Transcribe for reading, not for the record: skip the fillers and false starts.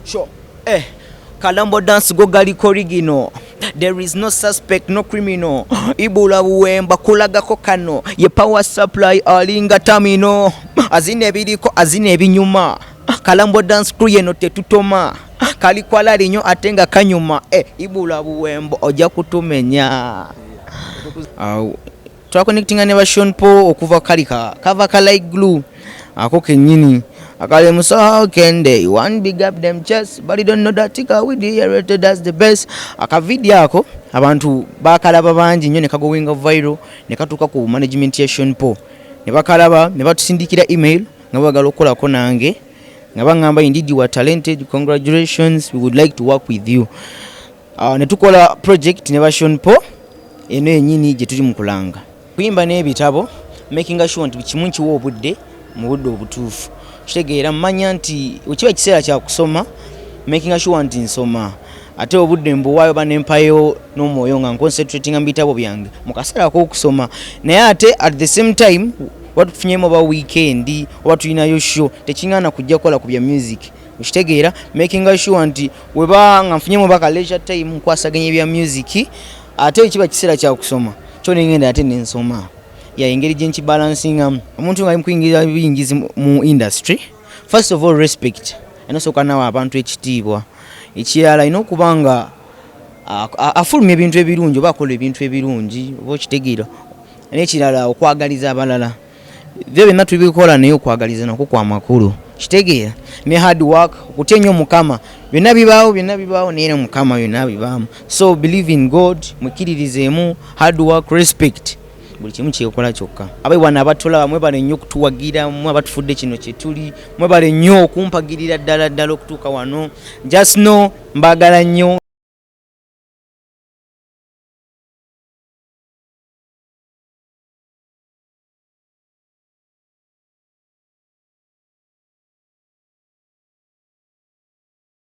Sure. Kalambo dance go gali korigino. There is no suspect, no criminal. Ibula buwemba kulagako kano. Ye power supply alinga tamino. Azine biriko azine binyuma. Kalambo dance crew yeno tetutoma. Kali kwala linyo atenga kanyuma. Ibula buwembo oja kutumenya. Twa connecting ne Sean Paul okuva kalika. Kava like glue. Ako kenyini. Akale musa kende one big up them chest but you don't know that tika with the rated as the best aka video yako abantu bakalaba banji nyo ne kago winga viral ne katuka ku management ya Sean Paul ne bakalaba ne batusindikira email nga bagala okola ko nange nga bangamba indeed you are talented, congratulations, we would like to work with you. Ne tukola project ne ba Sean Paul eno yenyini je tuli mukulanga kuyimba ne bitabo making sure nti kimunchi wo obudde mu budde obutuufu kitegeera mmanya nti ukiba kiseera kya kusoma making sure nti nsoma ate obudde mbuwaayo banempayo n'omwoyo nga concentrating mu bitabo byange mu kaseera k'okusoma naye ate at the same time watufunyemu ba weekend oba tulinayo show tekingana kujja kukola ku bya music kitegeera making sure nti weba nga nfunyemu baka leisure time nkwasaganya bya music ate ekiba kiseera kya kusoma kyo nengenda ate nensoma ya engeri jenchi balancing omuntu nga mukuyingira bingizi mu industry. First of all, respect enoso kana abantu ekitibwa ekirala ino kubanga afulumye ebintu ebirungi bakola ebintu ebirungi obo kitegira n'ekirala okwagaliza abalala byo natu bikola nayo okwagaliza nako kwa makulu kitegira ne hard work okutenyo mukama byonna bibaawo neera mukama byonna bibaamu. So believe in God, mukiririzemu, hard work, respect buli kimu kyekola kyokka. Abaana abatula bamwe bale nnyo kutuwagira mwe abatufudde kino kye tuli mwe bale nnyo okumpagirira ddala okutuuka wano. Just know mbagala nnyo.